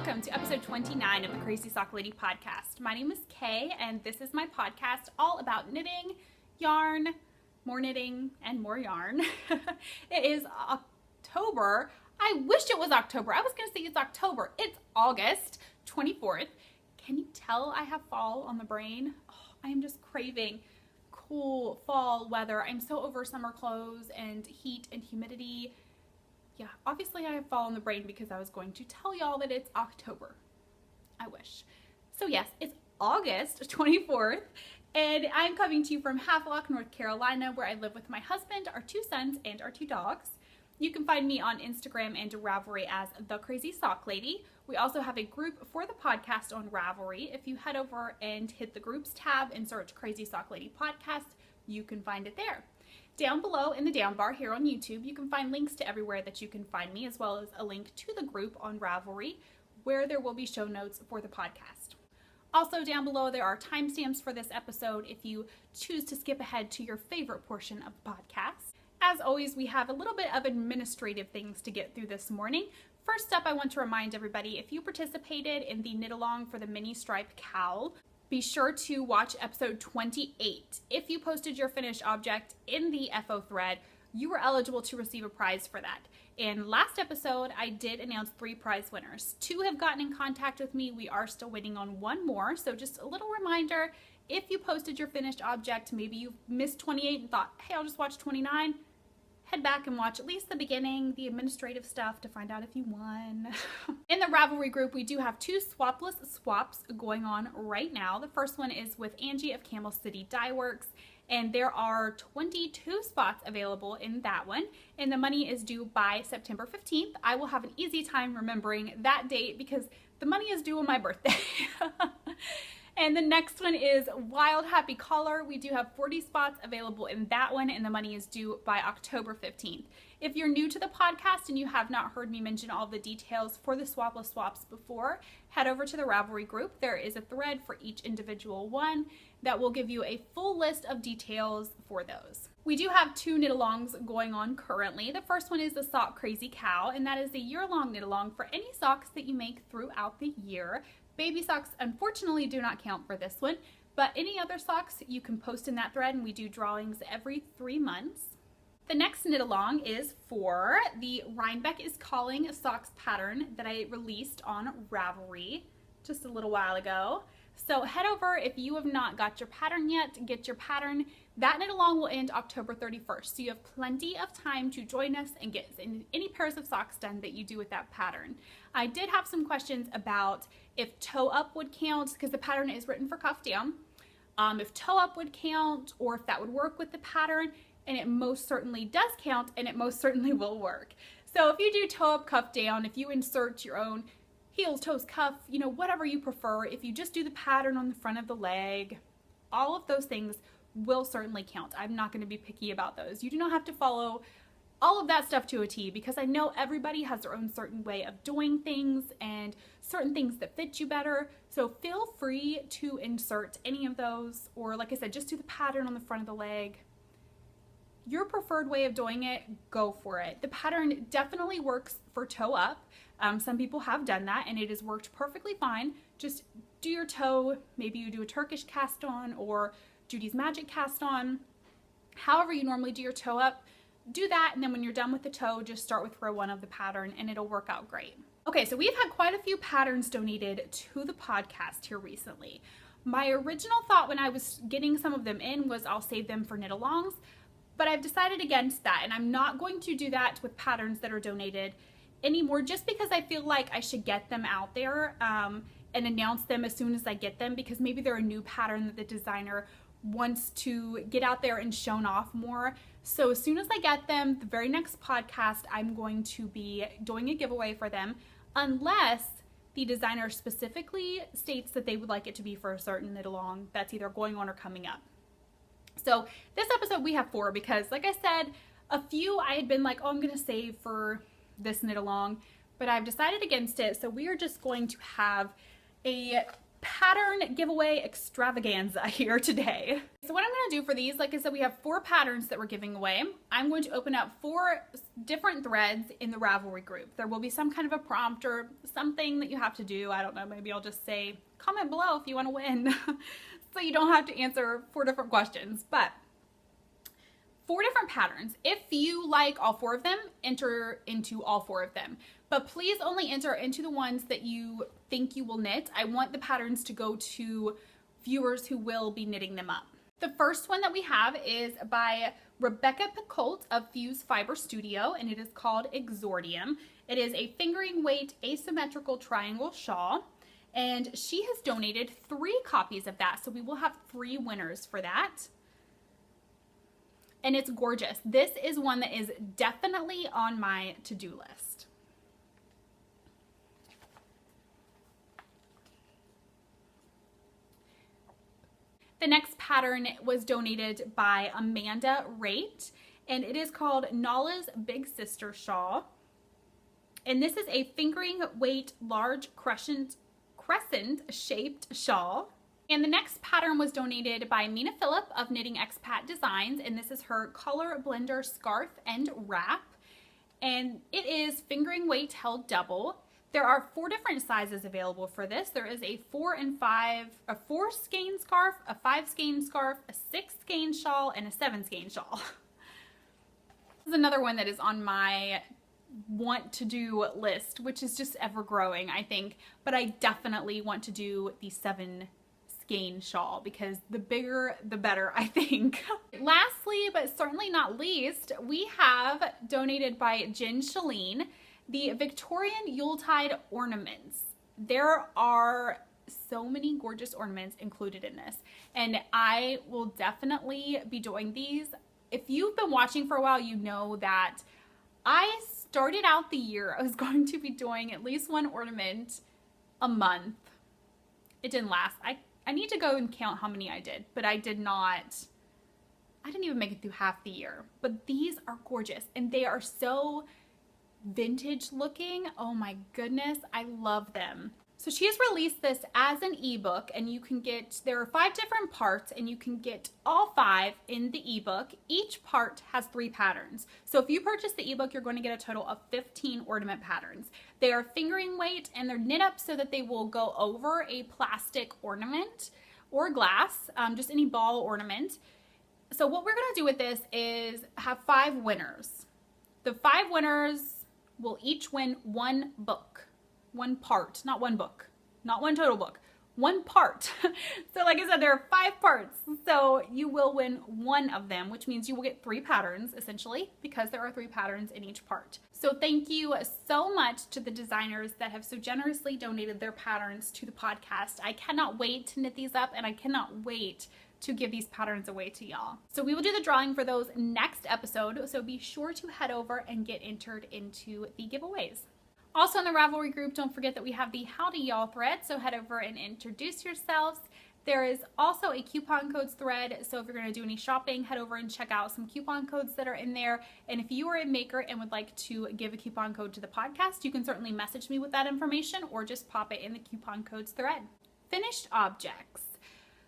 Welcome to episode 29 of the Crazy Sock Lady podcast. My name is Kay, and this is my podcast all about knitting, yarn, more knitting, and more yarn. It is October. I wish it was October. I was going to say it's October. It's August 24th. Can you tell I have fall on the brain? Oh, I am just craving cool fall weather. I'm so over summer clothes and heat and humidity. Yeah, obviously I have fall on the brain because I was going to tell y'all that it's October. I wish. So yes, it's August 24th, and I'm coming to you from Havelock, North Carolina, where I live with my husband, our 2 sons, and our 2 dogs. You can find me on Instagram and Ravelry as The Crazy Sock Lady. We also have a group for the podcast on Ravelry. If you head over and hit the groups tab and search Crazy Sock Lady Podcast, you can find it there. Down below in the down bar here on YouTube, you can find links to everywhere that you can find me, as well as a link to the group on Ravelry, where there will be show notes for the podcast. Also down below, there are timestamps for this episode if you choose to skip ahead to your favorite portion of the podcast. As always, we have a little bit of administrative things to get through this morning. First up, I want to remind everybody, if you participated in the knit along for the mini stripe cowl, be sure to watch episode 28. If you posted your finished object in the FO thread, you were eligible to receive a prize for that. In last episode, I did announce 3 prize winners. 2 have gotten in contact with me. We are still waiting on 1 more. So just a little reminder, if you posted your finished object, maybe you missed 28 and thought, hey, I'll just watch 29. Head back and watch at least the beginning, the administrative stuff, to find out if you won. In the Ravelry group, we do have 2 swapless swaps going on right now. The first one is with Angie of Camel City Dye Works, and there are 22 spots available in that one, and the money is due by September 15th. I will have an easy time remembering that date because the money is due on my birthday. And the next one is Wild Happy Collar. We do have 40 spots available in that one, and the money is due by October 15th. If you're new to the podcast and you have not heard me mention all the details for the swapless swaps before, head over to the Ravelry group. There is a thread for each individual one that will give you a full list of details for those. We do have 2 knit-alongs going on currently. The first one is the Sock Crazy Cow, and that is a year-long knit-along for any socks that you make throughout the year. Baby socks, unfortunately, do not count for this one, but any other socks you can post in that thread, and we do drawings every 3 months. The next knit-along is for the Rhinebeck is Calling socks pattern that I released on Ravelry just a little while ago. So head over, if you have not got your pattern yet, get your pattern. That knit-along will end October 31st, so you have plenty of time to join us and get any pairs of socks done that you do with that pattern. I did have some questions about if toe up would count, because the pattern is written for cuff down. If toe up would count, or if that would work with the pattern, and it most certainly does count, and it most certainly will work. So if you do toe up, cuff down, if you insert your own heels, toes, cuff, you know, whatever you prefer, if you just do the pattern on the front of the leg, all of those things will certainly count. I'm not going to be picky about those. You do not have to follow all of that stuff to a T, because I know everybody has their own certain way of doing things and certain things that fit you better. So feel free to insert any of those, or like I said, just do the pattern on the front of the leg. Your preferred way of doing it, go for it. The pattern definitely works for toe up. Some people have done that and it has worked perfectly fine. Just do your toe, maybe you do a Turkish cast on or Judy's Magic cast on. However you normally do your toe up, do that, and then when you're done with the toe, just start with row 1 of the pattern and it'll work out great. Okay, so we've had quite a few patterns donated to the podcast here recently. My original thought when I was getting some of them in was I'll save them for knit-alongs, but I've decided against that, and I'm not going to do that with patterns that are donated anymore, just because I feel like I should get them out there and announce them as soon as I get them, because maybe they're a new pattern that the designer wants to get out there and shown off more. So as soon as I get them, the very next podcast, I'm going to be doing a giveaway for them, unless the designer specifically states that they would like it to be for a certain knit-along that's either going on or coming up. So this episode we have 4, because like I said, a few I had been like, oh, I'm going to save for this knit-along, but I've decided against it. So we are just going to have a pattern giveaway extravaganza here today. So what I'm going to do for these, like I said, we have 4 patterns that we're giving away. I'm going to open up 4 different threads in the Ravelry group. There will be some kind of a prompt or something that you have to do. I don't know, maybe I'll just say comment below if you want to win so you don't have to answer 4 different questions. But 4 different patterns. If you like all 4 of them, enter into all 4 of them. But please only enter into the ones that you think you will knit. I want the patterns to go to viewers who will be knitting them up. The first one that we have is by Rebecca Picoult of Fuse Fiber Studio, and it is called Exordium. It is a fingering weight asymmetrical triangle shawl, and she has donated 3 copies of that, so we will have 3 winners for that. And it's gorgeous. This is one that is definitely on my to-do list. The next pattern was donated by Amanda Raitt, and it is called Nala's Big Sister Shawl. And this is a fingering weight large crescent shaped shawl. And the next pattern was donated by Mina Phillip of Knitting Expat Designs, and this is her color blender scarf and wrap. And it is fingering weight held double. There are 4 different sizes available for this. There is a 4 skein scarf, a 5 skein scarf, a 6 skein shawl, and a 7 skein shawl. This is another one that is on my want to do list, which is just ever growing, I think. But I definitely want to do the 7 skein shawl because the bigger the better, I think. Lastly, but certainly not least, we have donated by Jen Shalene the Victorian Yuletide ornaments. There are so many gorgeous ornaments included in this, and I will definitely be doing these. If you've been watching for a while, you know that I started out the year I was going to be doing at least 1 ornament a month. It didn't last. I need to go and count how many I did, but I didn't even make it through half the year. But these are gorgeous, and they are so vintage looking. Oh my goodness, I love them. So she has released this as an ebook, and you can get, there are 5 different parts, and you can get all 5 in the ebook. Each part has 3 patterns. So if you purchase the ebook, you're going to get a total of 15 ornament patterns. They are fingering weight, and they're knit up so that they will go over a plastic ornament or glass, just any ball ornament. So what we're going to do with this is have 5 winners. The 5 winners will each win 1 book. 1 part, not 1 book, not 1 total book, 1 part. So like I said, there are 5 parts. So you will win 1 of them, which means you will get 3 patterns essentially, because there are 3 patterns in each part. So thank you so much to the designers that have so generously donated their patterns to the podcast. I cannot wait to knit these up, and I cannot wait to give these patterns away to y'all. So we will do the drawing for those next episode. So be sure to head over and get entered into the giveaways. Also in the Ravelry group, don't forget that we have the Howdy Y'all thread, so head over and introduce yourselves. There is also a coupon codes thread, so if you're going to do any shopping, head over and check out some coupon codes that are in there. And if you are a maker and would like to give a coupon code to the podcast, you can certainly message me with that information or just pop it in the coupon codes thread. Finished objects.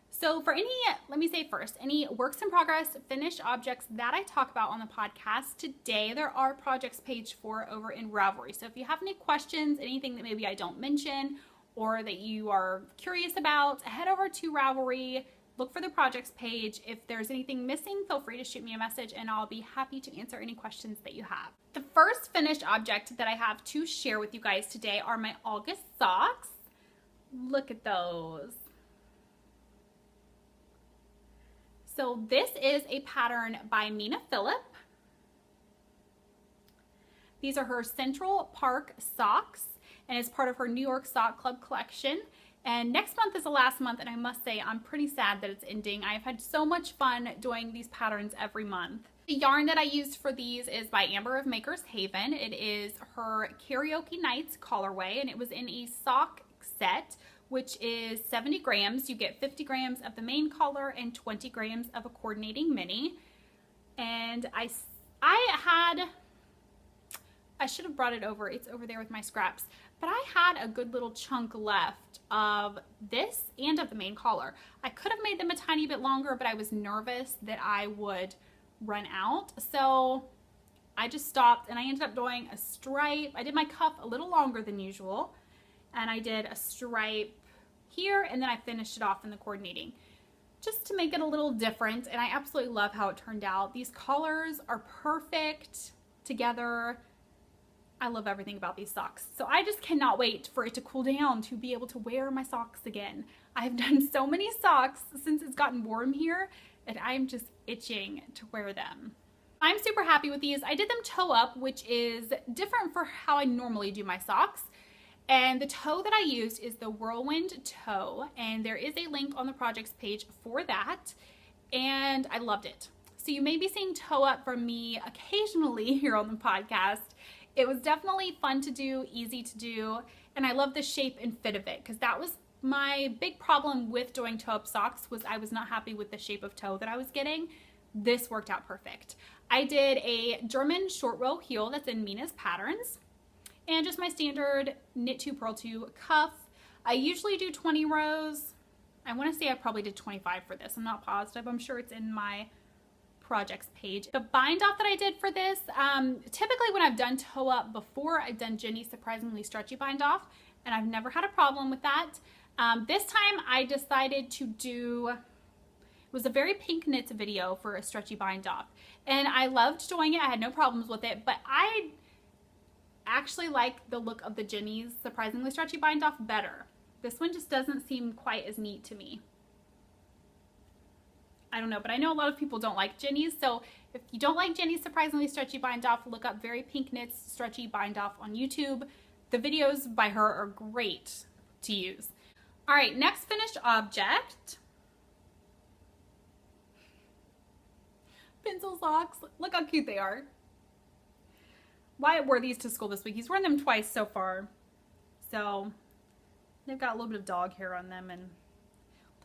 So for any, let me say first, any works in progress, finished objects that I talk about on the podcast today, there are projects page 4 over in Ravelry. So if you have any questions, anything that maybe I don't mention or that you are curious about, head over to Ravelry, look for the projects page. If there's anything missing, feel free to shoot me a message and I'll be happy to answer any questions that you have. The first finished object that I have to share with you guys today are my August socks. Look at those. So this is a pattern by Mina Phillip. These are her Central Park socks, and it's part of her New York Sock Club collection. And next month is the last month, and I must say I'm pretty sad that it's ending. I've had so much fun doing these patterns every month. The yarn that I used for these is by Amber of Maker's Haven. It is her Karaoke Nights colorway, and it was in a sock set, which is 70 grams. You get 50 grams of the main color and 20 grams of a coordinating mini. And I had I should have brought it over. It's over there with my scraps. But I had a good little chunk left of this and of the main collar. I could have made them a tiny bit longer, but I was nervous that I would run out. So I just stopped and I ended up doing a stripe. I did my cuff a little longer than usual, and I did a stripe here, and then I finished it off in the coordinating just to make it a little different. And I absolutely love how it turned out. These collars are perfect together. I love everything about these socks. So I just cannot wait for it to cool down to be able to wear my socks again. I've done so many socks since it's gotten warm here and I'm just itching to wear them. I'm super happy with these. I did them toe up, which is different for how I normally do my socks. And the toe that I used is the Whirlwind toe, and there is a link on the projects page for that, and I loved it. So you may be seeing toe up from me occasionally here on the podcast. It was definitely fun to do, easy to do, and I love the shape and fit of it, because that was my big problem with doing toe up socks, was I was not happy with the shape of toe that I was getting. This worked out perfect. I did a German short row heel that's in Mina's patterns, and just my standard knit 2 purl 2 cuff. I usually do 20 rows. I want to say I probably did 25 for this. I'm not positive. I'm sure it's in my projects page. The bind off that I did for this, typically when I've done toe up before, I've done Jenny's surprisingly stretchy bind off, and I've never had a problem with that. This time I decided to do, it was a very pink knits video for a stretchy bind off, and I loved doing it. I had no problems with it, but I actually like the look of the Jenny's surprisingly stretchy bind off better. This one just doesn't seem quite as neat to me. I don't know, but I know a lot of people don't like Jenny's, so if you don't like Jenny's surprisingly stretchy bind off, look up Very Pink Knits stretchy bind off on YouTube. The videos by her are great to use. All right, next finished object. Pencil socks. Look how cute they are. Wyatt wore these to school this week. He's worn them twice so far. So they've got a little bit of dog hair on them, and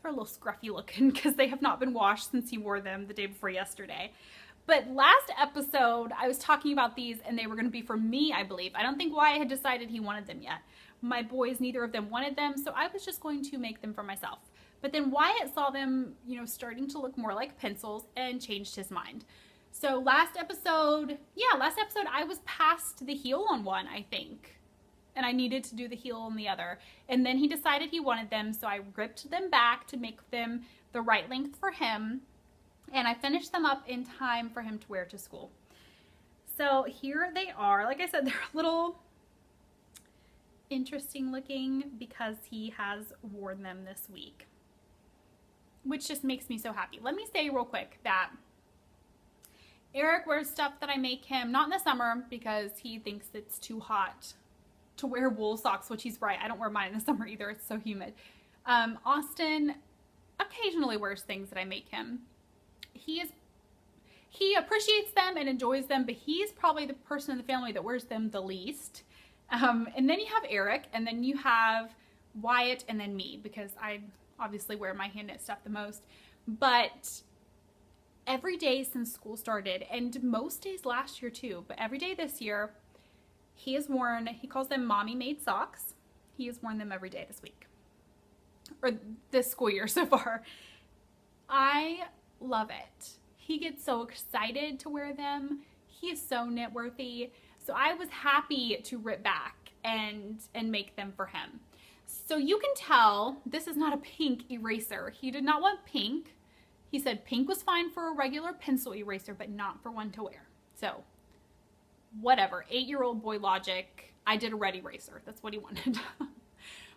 they're a little scruffy looking because they have not been washed since he wore them the day before yesterday. But last episode, I was talking about these and they were going to be for me, I believe. I don't think Wyatt had decided he wanted them yet. My boys, neither of them wanted them, so I was just going to make them for myself. But then Wyatt saw them, you know, starting to look more like pencils and changed his mind. So last episode, I was past the heel on one, I think. And I needed to do the heel on the other. And then he decided he wanted them, so I ripped them back to make them the right length for him. And I finished them up in time for him to wear to school. So here they are. Like I said, they're a little interesting looking because he has worn them this week, which just makes me so happy. Let me say real quick that Eric wears stuff that I make him, not in the summer because he thinks it's too hot to wear wool socks, which he's right. I don't wear mine in the summer either. It's so humid. Austin occasionally wears things that I make him. He appreciates them and enjoys them, but he's probably the person in the family that wears them the least. And then you have Eric, and then you have Wyatt, and then me, because I obviously wear my hand knit stuff the most. But every day since school started, and most days last year too, but every day this year, he has worn, he calls them mommy made socks. He has worn them every day this week, or this school year so far. I love it. He gets so excited to wear them. He is so knit worthy. So I was happy to rip back and make them for him. So you can tell this is not a pink eraser. He did not want pink. He said pink was fine for a regular pencil eraser, but not for one to wear. So whatever, 8-year-old boy logic. I did a red eraser. That's what he wanted.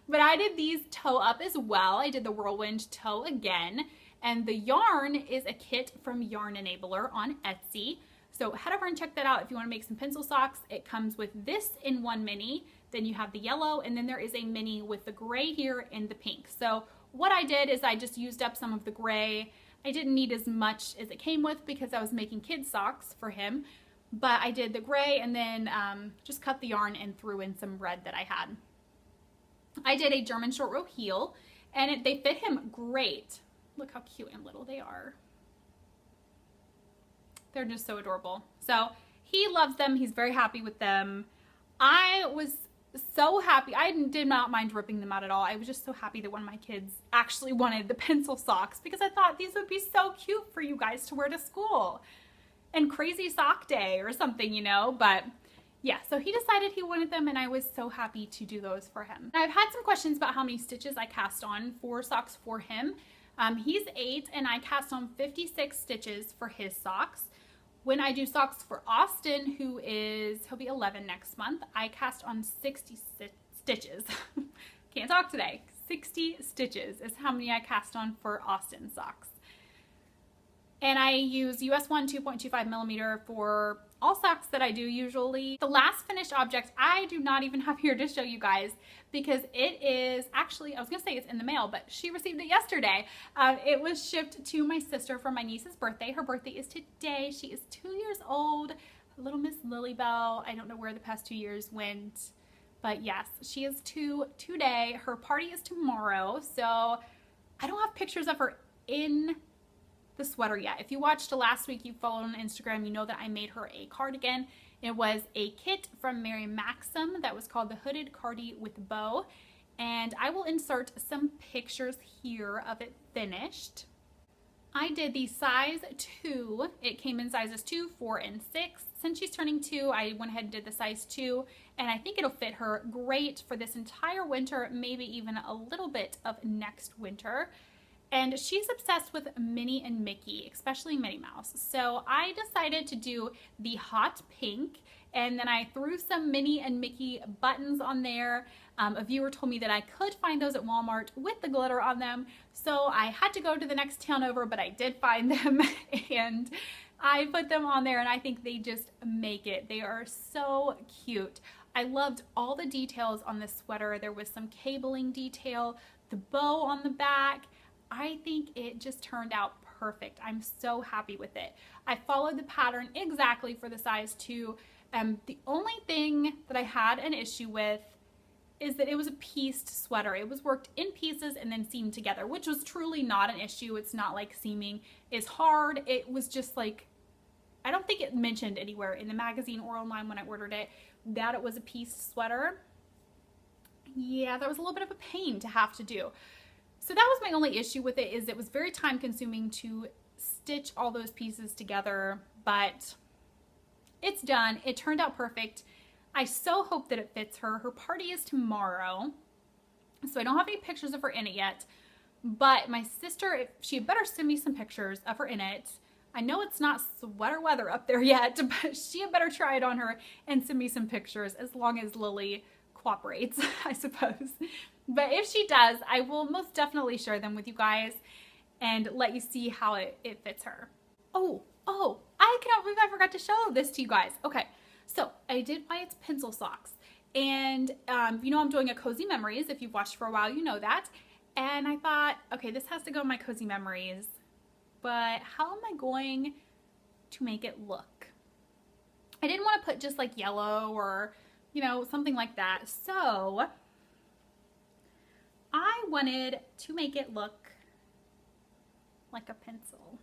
But I did these toe up as well. I did the Whirlwind toe again. And the yarn is a kit from Yarn Enabler on Etsy. So head over and check that out if you want to make some pencil socks. It comes with this in one mini. Then you have the yellow, and then there is a mini with the gray here and the pink. So what I did is I just used up some of the gray. I didn't need as much as it came with because I was making kids socks for him. But I did the gray and then just cut the yarn and threw in some red that I had. I did a German short row heel, and they fit him great. Look how cute and little they are. They're just so adorable. So he loves them. He's very happy with them. I was so happy. I did not mind ripping them out at all. I was just so happy that one of my kids actually wanted the pencil socks because I thought these would be so cute for you guys to wear to school and crazy sock day or something, you know, but yeah, so he decided he wanted them and I was so happy to do those for him. I've had some questions about how many stitches I cast on for socks for him. He's 8 and I cast on 56 stitches for his socks. When I do socks for Austin, he'll be 11 next month, I cast on 60 stitches. Can't talk today. 60 stitches is how many I cast on for Austin socks. And I use US 1 2.25 millimeter for all socks that I do usually. The last finished object I do not even have here to show you guys because it is actually, I was gonna say it's in the mail, but she received it yesterday. It was shipped to my sister for my niece's birthday. Her birthday is today. She is 2 years old. Little Miss Lilybell. I don't know where the past 2 years went, but yes, she is 2 today. Her party is tomorrow, so I don't have pictures of her in the sweater yet. If you watched last week, you followed on Instagram, you know that I made her a cardigan. It was a kit from Mary Maxim that was called the Hooded Cardi with Bow, and I will insert some pictures here of it finished. I did the size 2. It came in sizes 2, 4, and 6. Since she's turning 2, I went ahead and did the size 2, and I think it'll fit her great for this entire winter, maybe even a little bit of next winter. And she's obsessed with Minnie and Mickey, especially Minnie Mouse. So I decided to do the hot pink, and then I threw some Minnie and Mickey buttons on there. A viewer told me that I could find those at Walmart with the glitter on them. So I had to go to the next town over, but I did find them and I put them on there and I think they just make it. They are so cute. I loved all the details on this sweater. There was some cabling detail, the bow on the back. I think it just turned out perfect. I'm so happy with it. I followed the pattern exactly for the size 2. The only thing that I had an issue with is that it was a pieced sweater. It was worked in pieces and then seamed together, which was truly not an issue. It's not like seaming is hard. It was just like, I don't think it mentioned anywhere in the magazine or online when I ordered it that it was a pieced sweater. Yeah, that was a little bit of a pain to have to do. So that was my only issue with it, is it was very time consuming to stitch all those pieces together, but it's done. It turned out perfect. I so hope that it fits her. Her party is tomorrow, so I don't have any pictures of her in it yet, but my sister, she had better send me some pictures of her in it. I know it's not sweater weather up there yet, but she had better try it on her and send me some pictures as long as Lily cooperates, I suppose. But if she does, I will most definitely share them with you guys and let you see how it fits her. Oh, I cannot believe I forgot to show this to you guys. Okay, so I did buy its pencil socks. And you know I'm doing a Cozy Memories. If you've watched for a while, you know that. And I thought, okay, this has to go in my Cozy Memories. But how am I going to make it look? I didn't want to put just like yellow or, you know, something like that. So I wanted to make it look like a pencil.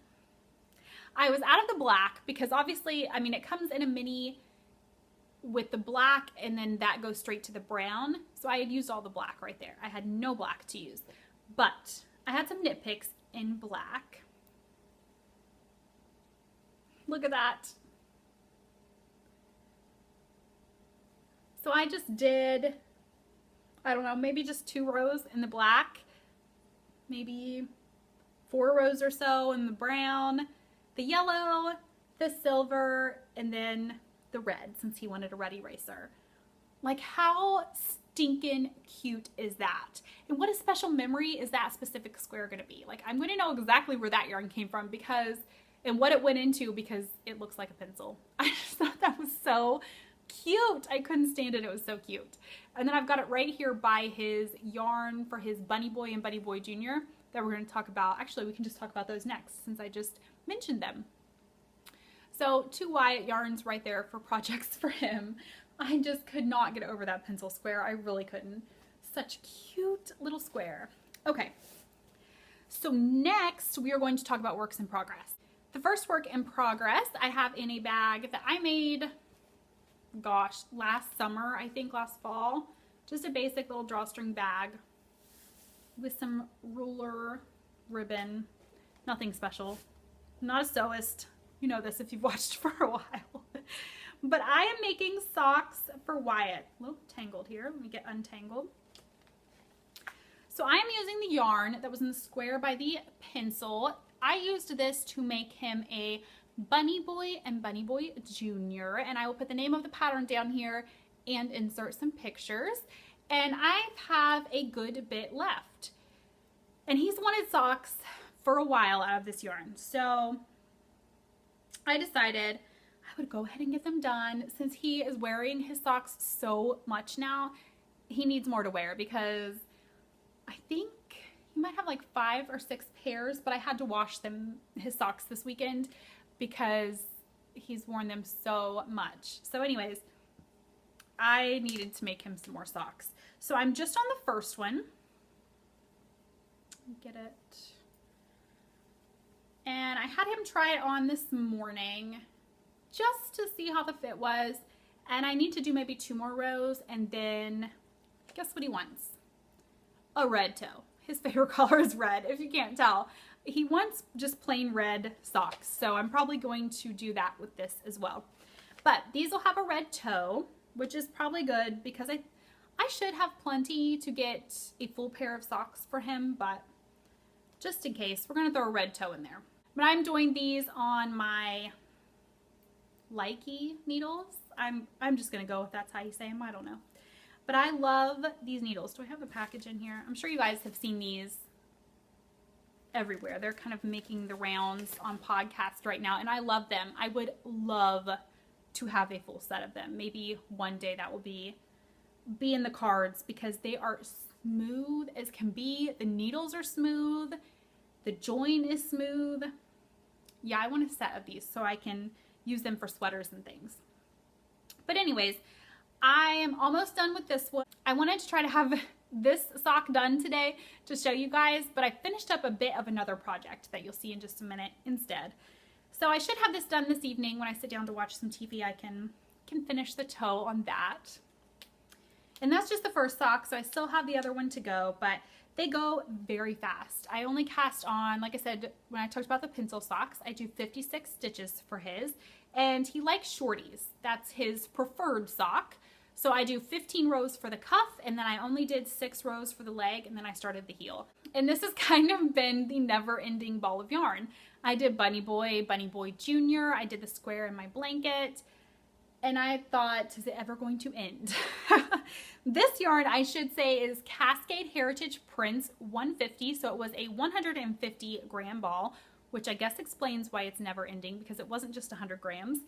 I was out of the black because obviously, I mean, it comes in a mini with the black and then that goes straight to the brown. So I had used all the black right there. I had no black to use, but I had some nitpicks in black. Look at that. So I just did, I don't know, maybe just 2 rows in the black, maybe 4 rows or so in the brown, the yellow, the silver, and then the red, since he wanted a red eraser. Like, how stinking cute is that? And what a special memory is that specific square gonna be? Like, I'm gonna know exactly where that yarn came from because, and what it went into, because it looks like a pencil. I just thought that was so cute. I couldn't stand it. It was so cute. And then I've got it right here by his yarn for his Bunny Boy and Bunny Boy Jr. that we're going to talk about. Actually, we can just talk about those next since I just mentioned them. So 2 Wyatt yarns right there for projects for him. I just could not get over that pencil square. I really couldn't. Such cute little square. Okay. So next we are going to talk about works in progress. The first work in progress I have in a bag that I made, gosh, last summer, I think last fall. Just a basic little drawstring bag with some ruler, ribbon, nothing special. I'm not a sewist. You know this if you've watched for a while. But I am making socks for Wyatt. A little tangled here. Let me get untangled. So I am using the yarn that was in the square by the pencil. I used this to make him a Bunny Boy and Bunny Boy Junior. And I will put the name of the pattern down here and insert some pictures. And I have a good bit left. And he's wanted socks for a while out of this yarn. So I decided I would go ahead and get them done. Since he is wearing his socks so much now, he needs more to wear because I think he might have like 5 or 6 pairs, but I had to wash his socks this weekend because he's worn them so much. So anyways, I needed to make him some more socks. So I'm just on the first one. Get it. And I had him try it on this morning just to see how the fit was. And I need to do maybe 2 more rows, and then guess what he wants? A red toe. His favorite color is red, if you can't tell. He wants just plain red socks, so I'm probably going to do that with this as well. But these will have a red toe, which is probably good because I should have plenty to get a full pair of socks for him, but just in case, we're going to throw a red toe in there. But I'm doing these on my Likey needles. I'm just going to go if that's how you say them. I don't know. But I love these needles. Do I have the package in here? I'm sure you guys have seen these everywhere. They're kind of making the rounds on podcasts right now, and I love them. I would love to have a full set of them. Maybe one day that will be in the cards because they are smooth as can be. The needles are smooth. The join is smooth. Yeah, I want a set of these so I can use them for sweaters and things. But anyways, I am almost done with this one. I wanted to try to have this sock done today to show you guys, but I finished up a bit of another project that you'll see in just a minute instead. So I should have this done this evening when I sit down to watch some TV. I can finish the toe on that. And that's just the first sock, so I still have the other one to go, but they go very fast. I only cast on, like I said, when I talked about the pencil socks, I do 56 stitches for his, and he likes shorties. That's his preferred sock. So I do 15 rows for the cuff, and then I only did 6 rows for the leg, and then I started the heel. And this has kind of been the never-ending ball of yarn. I did Bunny Boy Junior, I did the square in my blanket, and I thought, is it ever going to end? This yarn, I should say, is Cascade Heritage Prints 150, so it was a 150 gram ball, which I guess explains why it's never ending, because it wasn't just 100 grams.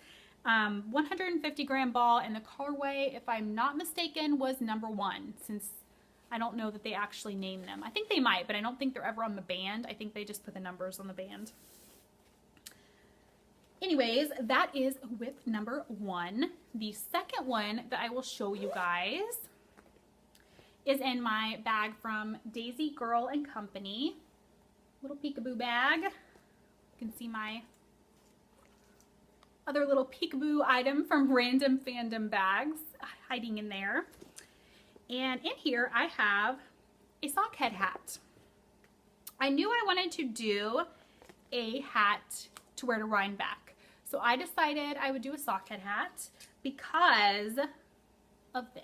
150 gram ball, and the colorway, if I'm not mistaken, was number 1, since I don't know that they actually name them. I think they might, but I don't think they're ever on the band. I think they just put the numbers on the band. Anyways, that is whip number 1. The second one that I will show you guys is in my bag from Daisy Girl and Company. Little peekaboo bag. You can see my other little peekaboo item from Random Fandom Bags hiding in there. And in here I have a sock head hat. I knew I wanted to do a hat to wear to Rhinebeck. So I decided I would do a sock head hat because of this.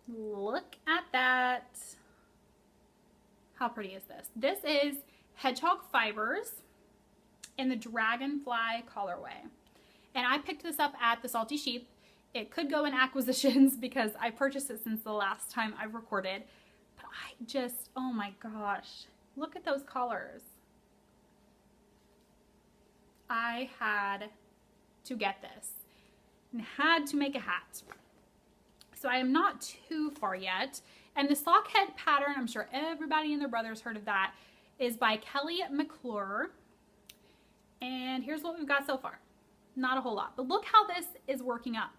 Look at that. How pretty is this? This is hedgehog fibers in the dragonfly colorway. And I picked this up at the Salty Sheep. It could go in acquisitions because I purchased it since the last time I recorded. But I just, oh my gosh, look at those colors. I had to get this and had to make a hat. So I am not too far yet. And the sock head pattern, I'm sure everybody and their brother's heard of that, is by Kelly McClure. And here's what we've got so far. Not a whole lot, but look how this is working up.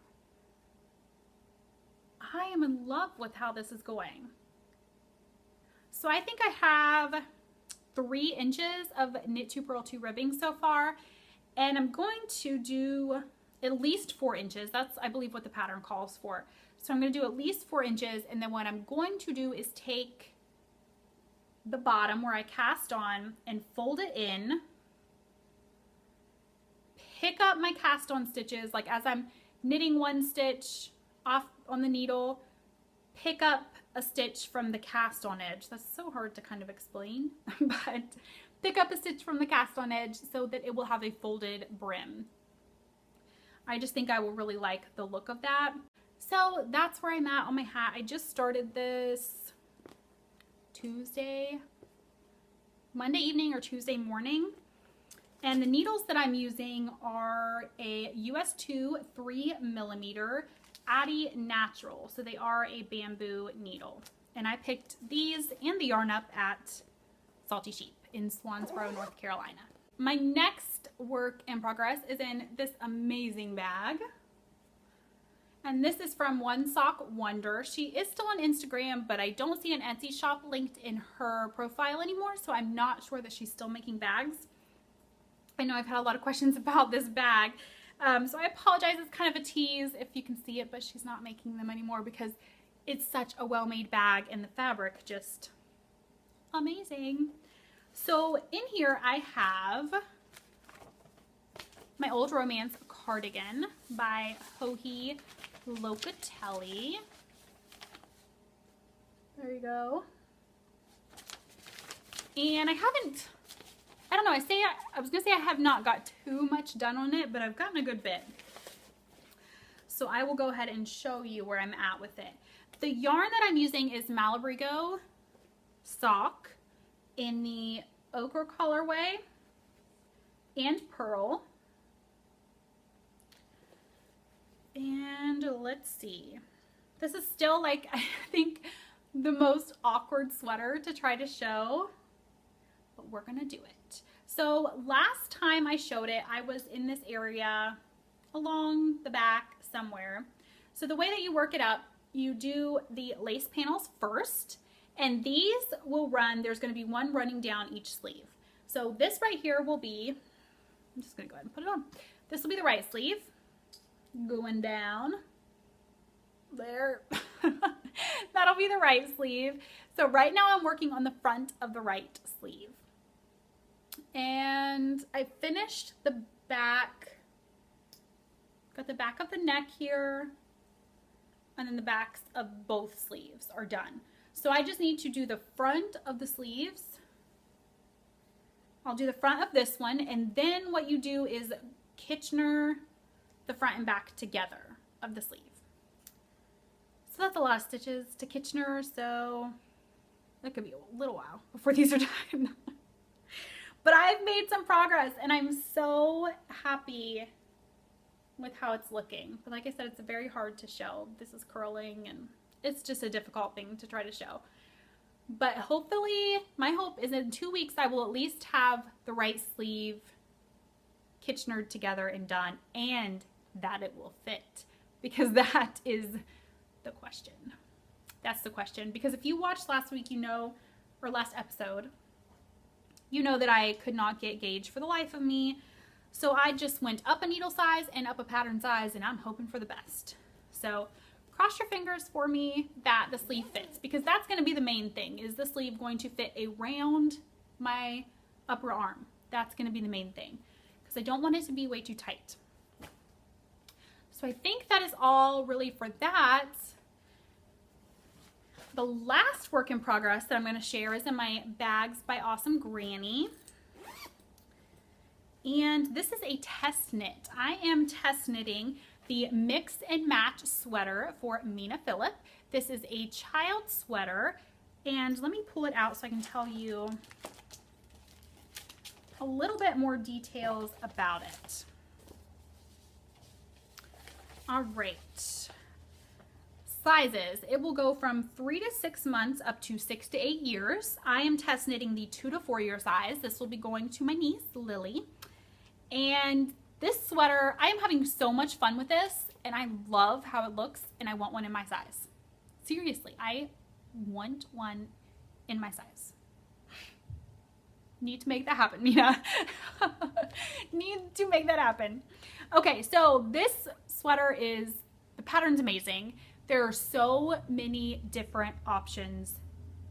I am in love with how this is going. So I think I have 3 inches of knit 2 purl 2 ribbing so far, and I'm going to do at least 4 inches. That's, I believe, what the pattern calls for. So I'm going to do at least 4 inches, and then what I'm going to do is take the bottom where I cast on and fold it in, pick up my cast on stitches, like as I'm knitting one stitch off on the needle, pick up a stitch from the cast on edge. That's so hard to kind of explain, but pick up a stitch from the cast on edge so that it will have a folded brim. I just think I will really like the look of that. So that's where I'm at on my hat. I just started this Monday evening or Tuesday morning. And the needles that I'm using are a US 2 3mm Addy Natural. So they are a bamboo needle. And I picked these and the yarn up at Salty Sheep in Swansboro, North Carolina. My next work in progress is in this amazing bag. And this is from One Sock Wonder. She is still on Instagram, but I don't see an Etsy shop linked in her profile anymore, so I'm not sure that she's still making bags. I know I've had a lot of questions about this bag, so I apologize. It's kind of a tease if you can see it, but she's not making them anymore because it's such a well-made bag and the fabric just amazing. So in here I have my Old Romance cardigan by Joji Locatelli. There you go. And I don't know, I was gonna say I have not got too much done on it, but I've gotten a good bit. So I will go ahead and show you where I'm at with it. The yarn that I'm using is Malabrigo Sock in the ochre colorway and pearl. And let's see. This is still like, I think, the most awkward sweater to try to show, but we're gonna do it. So last time I showed it, I was in this area along the back somewhere. So the way that you work it up, you do the lace panels first, and these will run, there's gonna be one running down each sleeve. So this right here will be, I'm just gonna go ahead and put it on. This will be the right sleeve, going down there. That'll be the right sleeve. So right now I'm working on the front of the right sleeve. And I finished the back, got the back of the neck here, and then the backs of both sleeves are done. So I just need to do the front of the sleeves. I'll do the front of this one, and then what you do is Kitchener the front and back together of the sleeve. So that's a lot of stitches to Kitchener, so that could be a little while before these are done. But I've made some progress and I'm so happy with how it's looking. But like I said, it's very hard to show. This is curling and it's just a difficult thing to try to show. But hopefully, my hope is in 2 weeks I will at least have the right sleeve Kitchenered together and done, and that it will fit, because that is the question. That's the question, because if you watched last week, you know, or last episode, you know that I could not get gauge for the life of me. So I just went up a needle size and up a pattern size, and I'm hoping for the best. So cross your fingers for me that the sleeve fits, because that's going to be the main thing. Is the sleeve going to fit around my upper arm? That's going to be the main thing, because I don't want it to be way too tight. So I think that is all really for that. The last work in progress that I'm going to share is in my Bags by Awesome Granny. And this is a test knit. I am test knitting the Mix and Match sweater for Mina Phillip. This is a child sweater, and let me pull it out so I can tell you a little bit more details about it. All right. Sizes, it will go from 3 to 6 months up to 6 to 8 years. I am test knitting the 2 to 4 year size. This will be going to my niece, Lily. And this sweater, I am having so much fun with this, and I love how it looks, and I want one in my size. Seriously, I want one in my size. Need to make that happen, Mina. Need to make that happen. Okay, so this sweater the pattern's amazing. There are so many different options,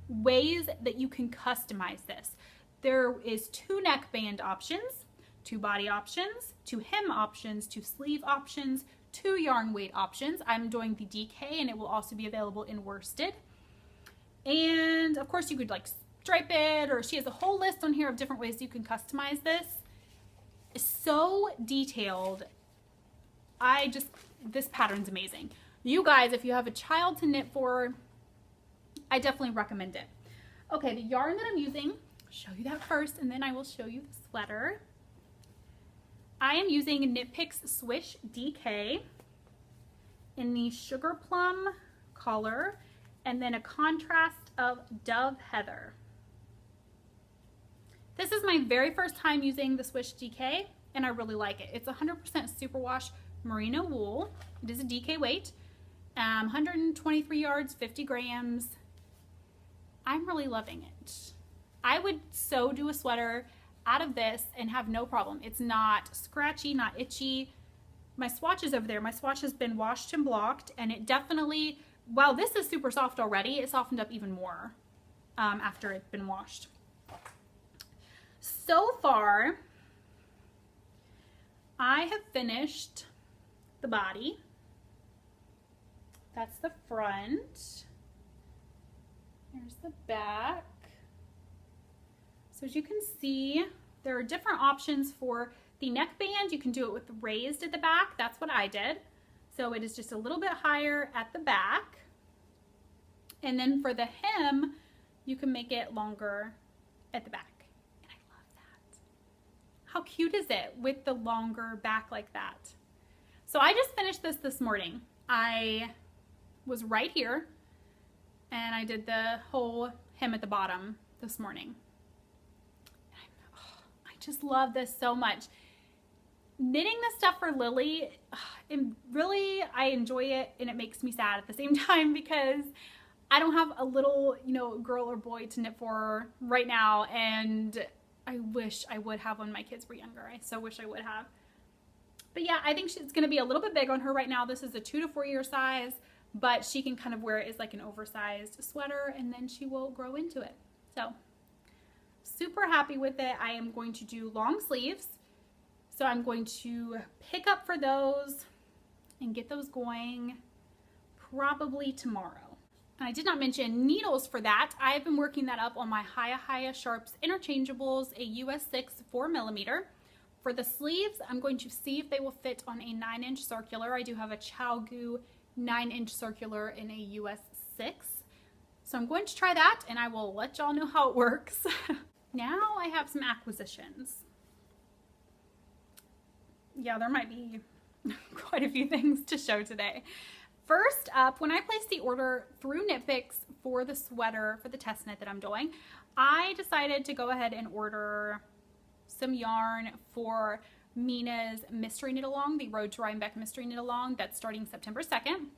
ways that you can customize this. There is 2 neckband options, 2 body options, 2 hem options, 2 sleeve options, 2 yarn weight options. I'm doing the DK and it will also be available in worsted. And of course you could like stripe it, or she has a whole list on here of different ways you can customize this. It's so detailed. This pattern's amazing. You guys, if you have a child to knit for, I definitely recommend it. Okay, the yarn that I'm using, I'll show you that first and then I will show you the sweater. I am using Knit Picks Swish DK in the Sugar Plum color and then a contrast of Dove Heather. This is my very first time using the Swish DK and I really like it. It's 100% superwash merino wool. It is a DK weight, 123 yards, 50 grams. I'm really loving it. I would so do a sweater out of this and have no problem. It's not scratchy, not itchy. My swatch is over there. My swatch has been washed and blocked and it definitely, while this is super soft already, it softened up even more after it's been washed. So far, I have finished the body. That's the front. Here's the back. So as you can see, there are different options for the neckband. You can do it with raised at the back. That's what I did. So it is just a little bit higher at the back. And then for the hem, you can make it longer at the back. And I love that. How cute is it with the longer back like that? So I just finished this morning. I was right here and I did the whole hem at the bottom this morning. I just love this so much. Knitting this stuff for Lily, and really I enjoy it and it makes me sad at the same time because I don't have a little, girl or boy to knit for right now, and I wish I would have when my kids were younger. I so wish I would have. But yeah, I think it's going to be a little bit big on her right now. This is a 2 to 4 year size, but she can kind of wear it as like an oversized sweater and then she will grow into it. So super happy with it. I am going to do long sleeves. So I'm going to pick up for those and get those going probably tomorrow. And I did not mention needles for that. I've been working that up on my Hiya Sharps Interchangeables, a US 6 4mm. For the sleeves, I'm going to see if they will fit on a 9-inch circular. I do have a ChowGoo 9-inch circular in a US 6. So I'm going to try that and I will let y'all know how it works. Now I have some acquisitions. Yeah, there might be quite a few things to show today. First up, when I placed the order through Knit Picks for the sweater, for the test knit that I'm doing, I decided to go ahead and order some yarn for Mina's mystery knit along, the Road to Rhinebeck mystery knit along that's starting September 2nd.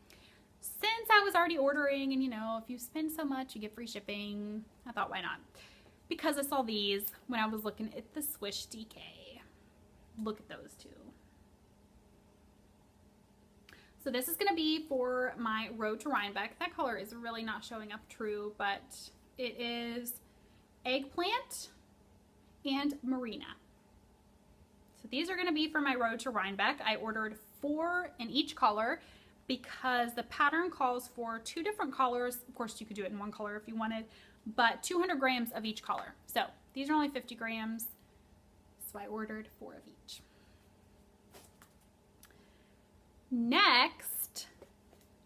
Since I was already ordering and if you spend so much you get free shipping, I thought why not? Because I saw these when I was looking at the Swish DK. Look at those two. So this is going to be for my Road to Rhinebeck. That color is really not showing up true, but it is eggplant and Marina. So these are going to be for my Road to Rhinebeck. I ordered 4 in each color because the pattern calls for 2 different colors. Of course, you could do it in one color if you wanted, but 200 grams of each color. So these are only 50 grams. So I ordered 4 of each. Next,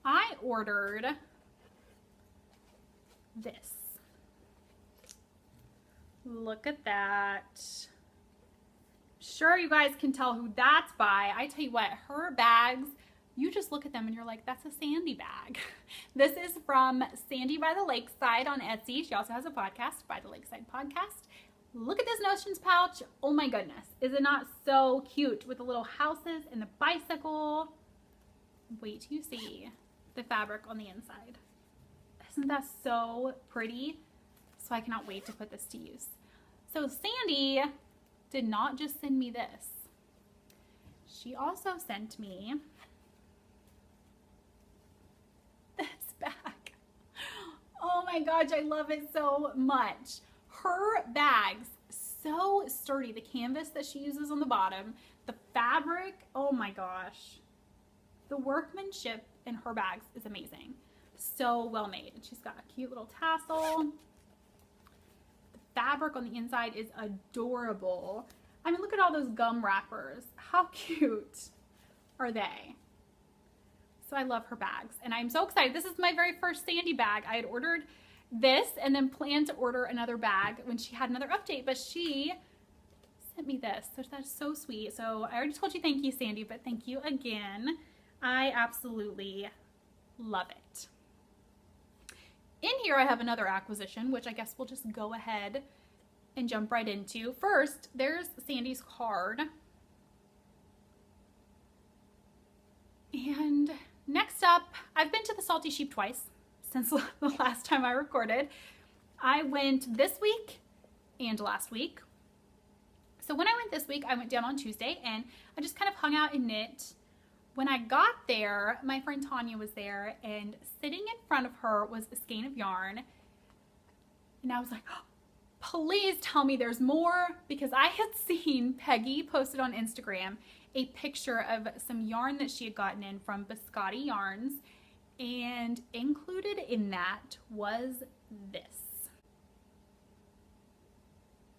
I ordered this. Look at that. Sure, you guys can tell who that's by. I tell you what, her bags, you just look at them and you're like, that's a Sandy bag. This is from Sandy by the Lakeside on Etsy. She also has a podcast, By the Lakeside Podcast. Look at this Notions pouch. Oh my goodness. Is it not so cute with the little houses and the bicycle? Wait till you see the fabric on the inside. Isn't that so pretty? So I cannot wait to put this to use. So Sandy did not just send me this. She also sent me this bag. Oh my gosh, I love it so much. Her bags, so sturdy. The canvas that she uses on the bottom, the fabric, oh my gosh. The workmanship in her bags is amazing. So well made. And she's got a cute little tassel. The fabric on the inside is adorable. I mean, look at all those gum wrappers. How cute are they? So I love her bags and I'm so excited. This is my very first Sandy bag. I had ordered this and then planned to order another bag when she had another update, but she sent me this. So that's so sweet. So I already told you thank you, Sandy, but thank you again. I absolutely love it. In here I have another acquisition, which I guess we'll just go ahead and jump right into. First, there's Sandy's card. And next up, I've been to the Salty Sheep twice since the last time I recorded. I went this week and last week. So when I went this week, I went down on Tuesday and I just kind of hung out and knit. When I got there, my friend Tanya was there and sitting in front of her was a skein of yarn. And I was like, oh, please tell me there's more, because I had seen Peggy posted on Instagram a picture of some yarn that she had gotten in from Biscotti Yarns, and included in that was this.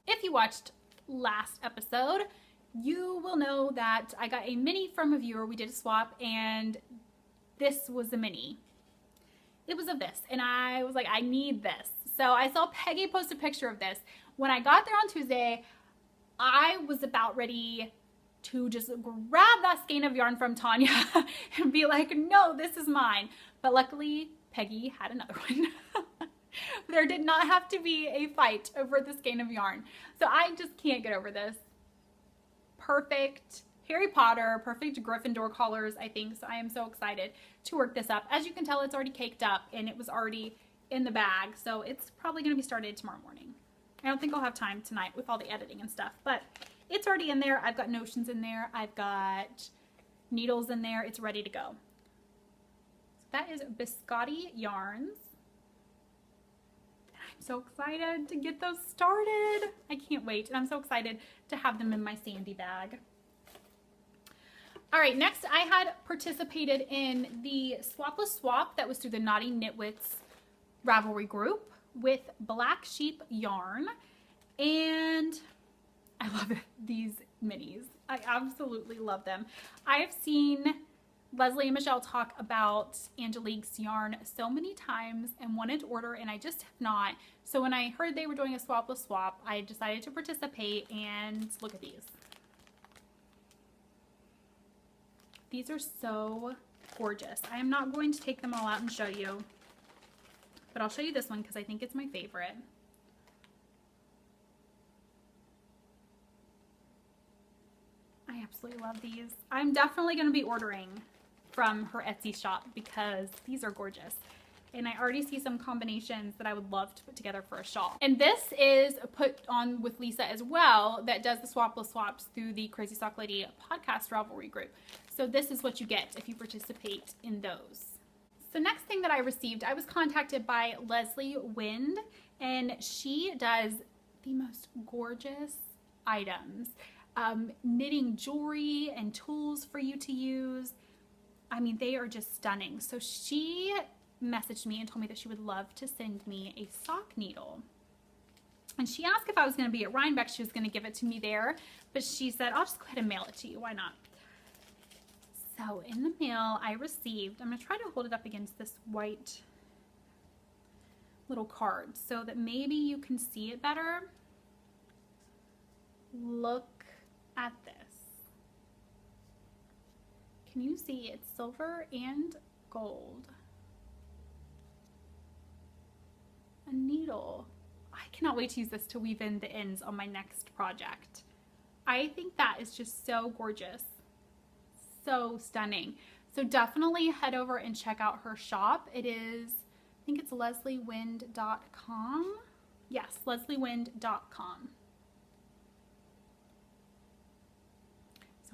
If you watched last episode, you will know that I got a mini from a viewer. We did a swap and this was a mini. It was of this and I was like, I need this. So I saw Peggy post a picture of this. When I got there on Tuesday, I was about ready to just grab that skein of yarn from Tanya and be like, no, this is mine. But luckily Peggy had another one. There did not have to be a fight over the skein of yarn. So I just can't get over this. Perfect Harry Potter, perfect Gryffindor colors, I think. So I am so excited to work this up. As you can tell, it's already caked up and it was already in the bag. So it's probably going to be started tomorrow morning. I don't think I'll have time tonight with all the editing and stuff, but it's already in there. I've got notions in there. I've got needles in there. It's ready to go. So that is Biscotti Yarns. I'm so excited to get those started. I can't wait. And I'm so excited to have them in my Sandy bag. All right, next I had participated in the Swapless Swap that was through the Naughty Knitwits Ravelry group with Black Sheep Yarn. And I love these minis. I absolutely love them. I have seen Leslie and Michelle talk about Angelique's yarn so many times and wanted to order, and I just have not. So when I heard they were doing a Swapless Swap, I decided to participate, and look at these. These are so gorgeous. I am not going to take them all out and show you, but I'll show you this one because I think it's my favorite. I absolutely love these. I'm definitely going to be ordering from her Etsy shop because these are gorgeous. And I already see some combinations that I would love to put together for a shawl. And this is put on with Lisa as well, that does the Swapless Swaps through the Crazy Sock Lady podcast Ravelry group. So this is what you get if you participate in those. So next thing that I received, I was contacted by Leslie Wind, and she does the most gorgeous items. Knitting jewelry and tools for you to use. I mean, they are just stunning. So she messaged me and told me that she would love to send me a sock needle. And she asked if I was going to be at Rhinebeck. She was going to give it to me there, but she said, I'll just go ahead and mail it to you. Why not? So in the mail, I received, I'm going to try to hold it up against this white little card so that maybe you can see it better. Look at this. Can you see it's silver and gold? A needle. I cannot wait to use this to weave in the ends on my next project. I think that is just so gorgeous. So stunning. So definitely head over and check out her shop. It is, I think it's lesliewind.com. Yes, lesliewind.com.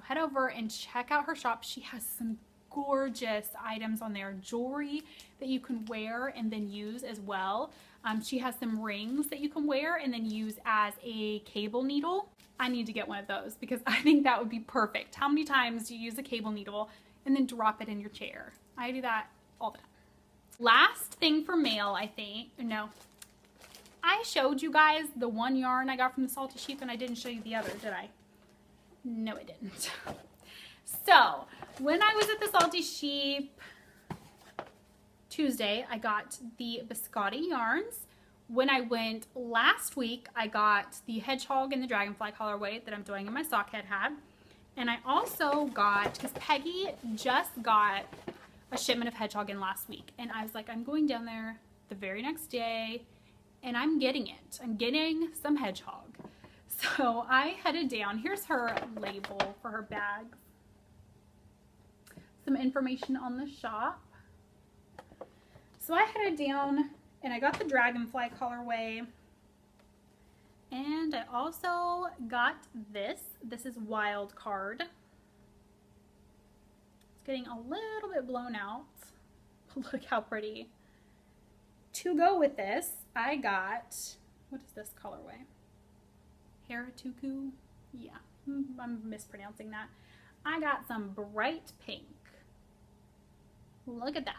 head over and check out her shop. She has some gorgeous items on there, jewelry that you can wear and then use as well. She has some rings that you can wear and then use as a cable needle. I need to get one of those because I think that would be perfect. How many times do you use a cable needle and then drop it in your chair? I do that all the time. Last thing for mail, I think. No, I showed you guys the one yarn I got from the Salty Sheep and I didn't show you the other, did I? No, I didn't. So when I was at the Salty Sheep Tuesday, I got the biscotti yarns. When I went last week, I got the hedgehog and the dragonfly colorway that I'm doing in my sock head hat. And I also got, because Peggy just got a shipment of hedgehog in last week. And I was like, I'm going down there the very next day and I'm getting it. I'm getting some hedgehog. So I headed down. Here's her label for her bag. Some information on the shop. So I headed down and I got the dragonfly colorway. And I also got this. This is Wild Card. It's getting a little bit blown out. Look how pretty. To go with this, I got, what is this colorway? Haratuku? Yeah, I'm mispronouncing that. I got some bright pink. Look at that.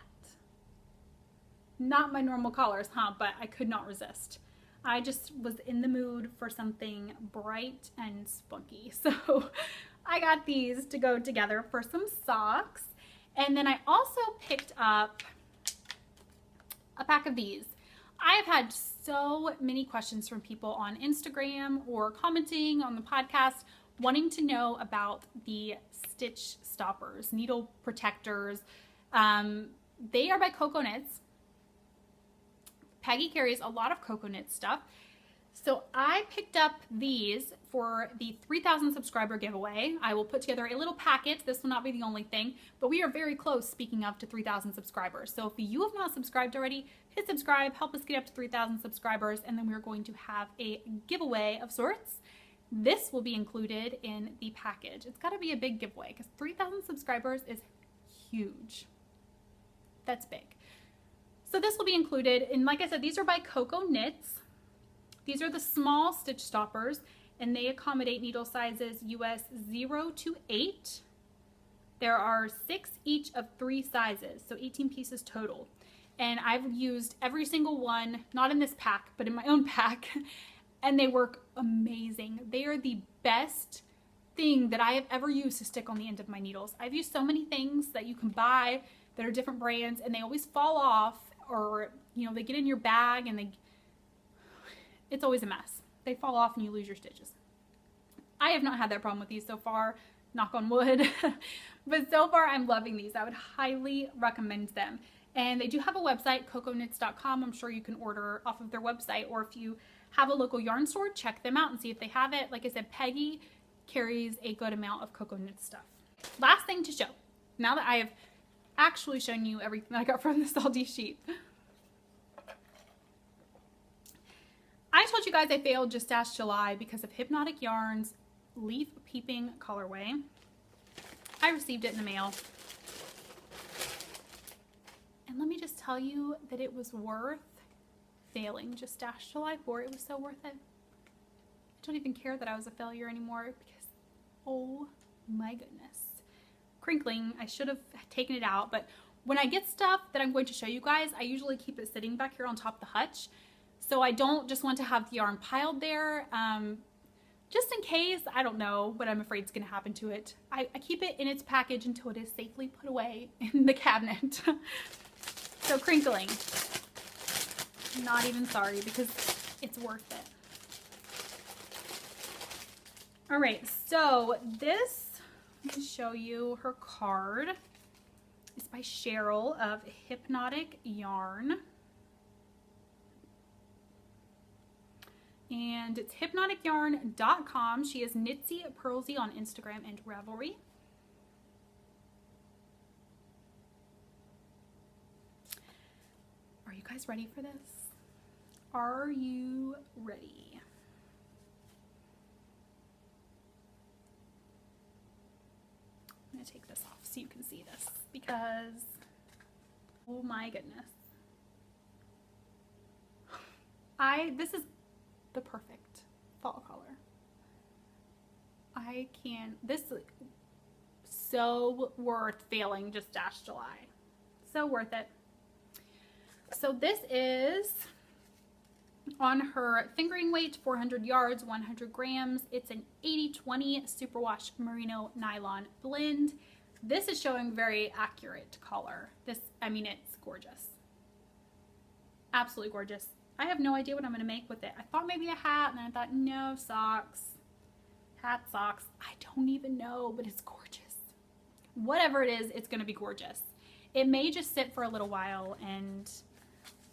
Not my normal colors, huh? But I could not resist. I just was in the mood for something bright and spunky. So I got these to go together for some socks. And then I also picked up a pack of these. I have had so many questions from people on Instagram or commenting on the podcast wanting to know about the stitch stoppers, needle protectors. They are by Coco Knits. Peggy carries a lot of Coco Knit stuff. So I picked up these for the 3,000 subscriber giveaway. I will put together a little packet. This will not be the only thing, but we are very close, speaking of, to 3,000 subscribers. So if you have not subscribed already, hit subscribe, help us get up to 3,000 subscribers, and then we're going to have a giveaway of sorts. This will be included in the package. It's got to be a big giveaway because 3,000 subscribers is huge. That's big. So this will be included, and like I said, these are by Coco Knits. These are the small stitch stoppers, and they accommodate needle sizes US 0 to 8. There are 6 each of 3 sizes, so 18 pieces total. And I've used every single one, not in this pack, but in my own pack, and they work amazing. They are the best thing that I have ever used to stick on the end of my needles. I've used so many things that you can buy that are different brands, and they always fall off, or you know, they get in your bag and it's always a mess. They fall off and you lose your stitches. I have not had that problem with these so far, knock on wood, but so far I'm loving these. I would highly recommend them. And they do have a website, cocoknits.com. I'm sure you can order off of their website, or if you have a local yarn store, check them out and see if they have it. Like I said, Peggy carries a good amount of Coco Knit stuff. Last thing to show, now that I have actually shown you everything I got from the Salty Sheep. I told you guys I failed Just Ask July because of Hypnotic Yarns Leaf Peeping colorway. I received it in the mail. And let me just tell you that it was worth failing Just Ask July for. It was so worth it. I don't even care that I was a failure anymore because, oh my goodness. Crinkling, I should have taken it out, but when I get stuff that I'm going to show you guys, I usually keep it sitting back here on top of the hutch. So I don't just want to have the yarn piled there, just in case. I don't know what I'm afraid is going to happen to it. I keep it in its package until it is safely put away in the cabinet. So crinkling, not even sorry because it's worth it. All right, so this, let me show you her card. It's by Cheryl of Hypnotic Yarn. And it's hypnoticyarn.com. She is Knitsy Pearlsy on Instagram and Ravelry. Are you guys ready for this? Are you ready? because, oh my goodness. This is the perfect fall color. This is so worth failing just Dash July. So worth it. So this is on her fingering weight, 400 yards, 100 grams. It's an 80/20 superwash merino nylon blend. This is showing very accurate color. It's gorgeous. Absolutely gorgeous. I have no idea what I'm going to make with it. I thought maybe a hat, and then I thought, no, socks. Hat, socks. I don't even know, but it's gorgeous. Whatever it is, it's going to be gorgeous. It may just sit for a little while, and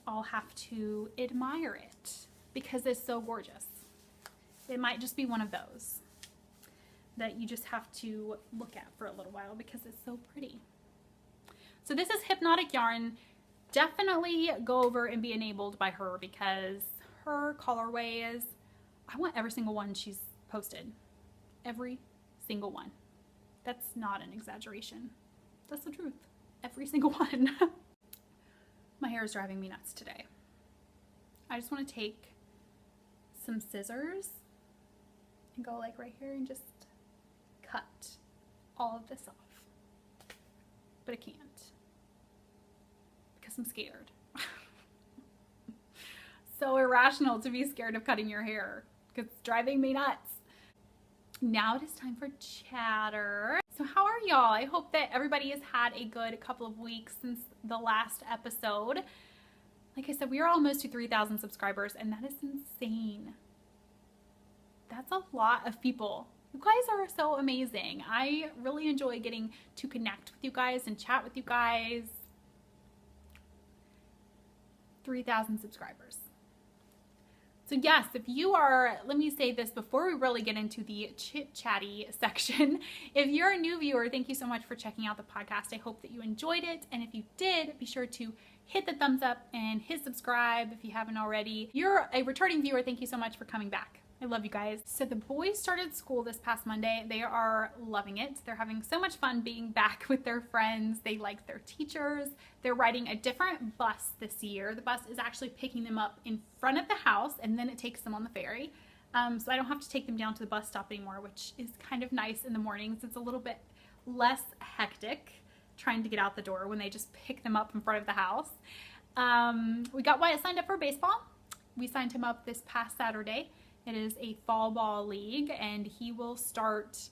I'll have to admire it because it's so gorgeous. It might just be one of those that you just have to look at for a little while because it's so pretty. So this is Hypnotic Yarn. Definitely go over and be enabled by her because her colorways, I want every single one she's posted. Every single one. That's not an exaggeration. That's the truth. Every single one. My hair is driving me nuts today. I just want to take some scissors and go like right here and just cut all of this off. But I can't because I'm scared. So irrational to be scared of cutting your hair because it's driving me nuts. Now it is time for chatter. So how are y'all? I hope that everybody has had a good couple of weeks since the last episode. Like I said, we are almost to 3,000 subscribers, and that is insane. That's a lot of people. You guys are so amazing. I really enjoy getting to connect with you guys and chat with you guys. 3,000 subscribers. So yes, if you are, let me say this before we really get into the chit-chatty section. If you're a new viewer, thank you so much for checking out the podcast. I hope that you enjoyed it. And if you did, be sure to hit the thumbs up and hit subscribe if you haven't already. If you're a returning viewer, thank you so much for coming back. I love you guys. So the boys started school this past Monday. They are loving it. They're having so much fun being back with their friends. They like their teachers. They're riding a different bus this year. The bus is actually picking them up in front of the house and then it takes them on the ferry. So I don't have to take them down to the bus stop anymore, which is kind of nice in the mornings. It's a little bit less hectic trying to get out the door when they just pick them up in front of the house. We got Wyatt signed up for baseball. We signed him up this past Saturday. It is a fall ball league and he will start,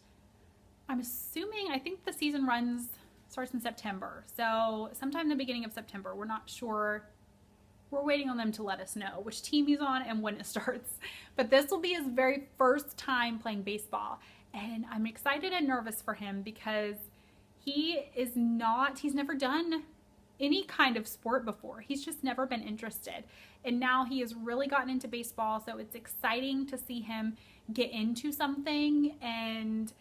I'm assuming, I think the season starts in September. So sometime in the beginning of September. We're not sure. We're waiting on them to let us know which team he's on and when it starts. But this will be his very first time playing baseball. And I'm excited and nervous for him because he's never done any kind of sport before. He's just never been interested. And now he has really gotten into baseball. So it's exciting to see him get into something and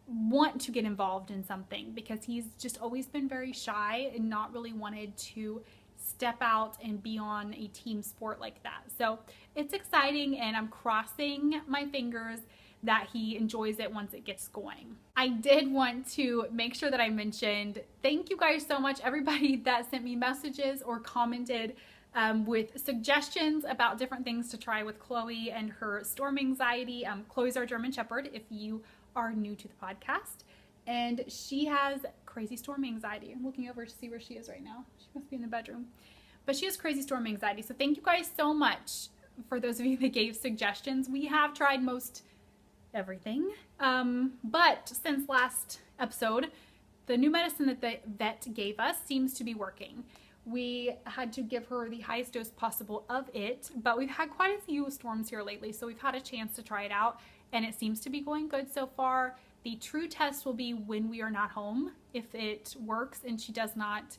want to get involved in something because he's just always been very shy and not really wanted to step out and be on a team sport like that. So it's exciting and I'm crossing my fingers that he enjoys it once it gets going. I did want to make sure that I mentioned, thank you guys so much, everybody that sent me messages or commented with suggestions about different things to try with Chloe and her storm anxiety. Chloe's our German Shepherd, if you are new to the podcast, and she has crazy storm anxiety. I'm looking over to see where she is right now. She must be in the bedroom, but she has crazy storm anxiety. So thank you guys so much for those of you that gave suggestions. We have tried most everything, but since last episode, the new medicine that the vet gave us seems to be working. We had to give her the highest dose possible of it, but we've had quite a few storms here lately, so we've had a chance to try it out, and it seems to be going good so far. The true test will be when we are not home, if it works and she does not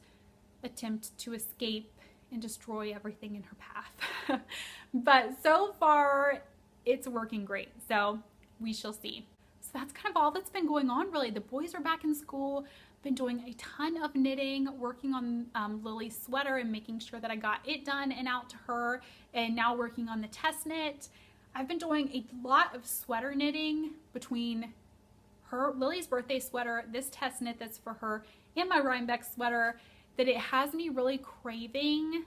attempt to escape and destroy everything in her path. But so far, it's working great, so we shall see. So that's kind of all that's been going on, really. The boys are back in school. Been doing a ton of knitting, working on Lily's sweater and making sure that I got it done and out to her, and now working on the test knit. I've been doing a lot of sweater knitting between Lily's birthday sweater, this test knit that's for her, and my Rhinebeck sweater that it has me really craving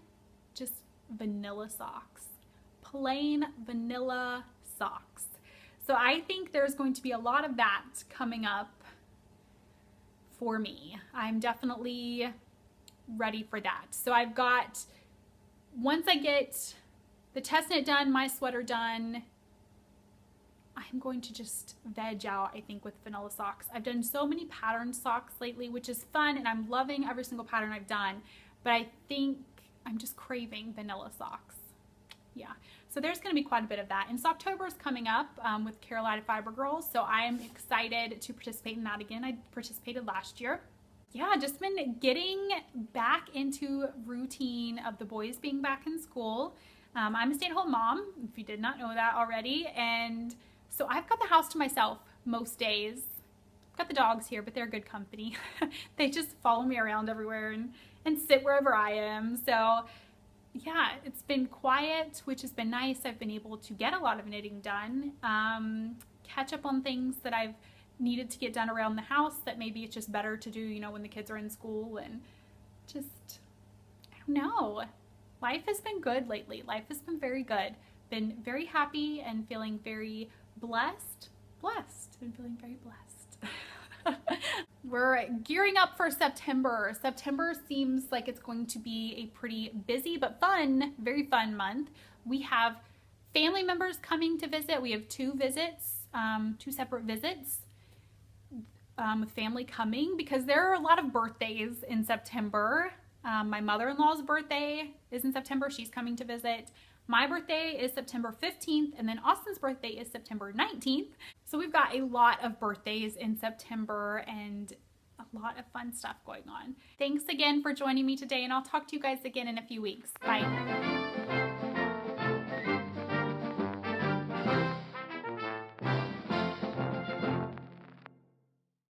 just vanilla socks. Plain vanilla socks. So I think there's going to be a lot of that coming up for me. I'm definitely ready for that. So I've got, once I get the test knit done, my sweater done, I'm going to just veg out, I think, with vanilla socks. I've done so many patterned socks lately, which is fun, and I'm loving every single pattern I've done, but I think I'm just craving vanilla socks. Yeah, so there's going to be quite a bit of that. And Socktober is coming up with Carolina Fiber Girls, so I'm excited to participate in that again. I participated last year. Yeah, just been getting back into routine of the boys being back in school. I'm a stay-at-home mom, if you did not know that already, and so I've got the house to myself most days. I've got the dogs here, but they're good company. They just follow me around everywhere and sit wherever I am. So yeah, it's been quiet, which has been nice. I've been able to get a lot of knitting done, catch up on things that I've needed to get done around the house that maybe it's just better to do, you know, when the kids are in school, and just, I don't know. Life has been good lately. Life has been very good. Been very happy and feeling very blessed. Been feeling very blessed. We're gearing up for September. September seems like it's going to be a pretty busy but fun, very fun month. We have family members coming to visit. We have two visits, two separate visits with family coming because there are a lot of birthdays in September. My mother-in-law's birthday is in September. She's coming to visit. My birthday is September 15th, and then Austin's birthday is September 19th. So we've got a lot of birthdays in September and a lot of fun stuff going on. Thanks again for joining me today, and I'll talk to you guys again in a few weeks. Bye.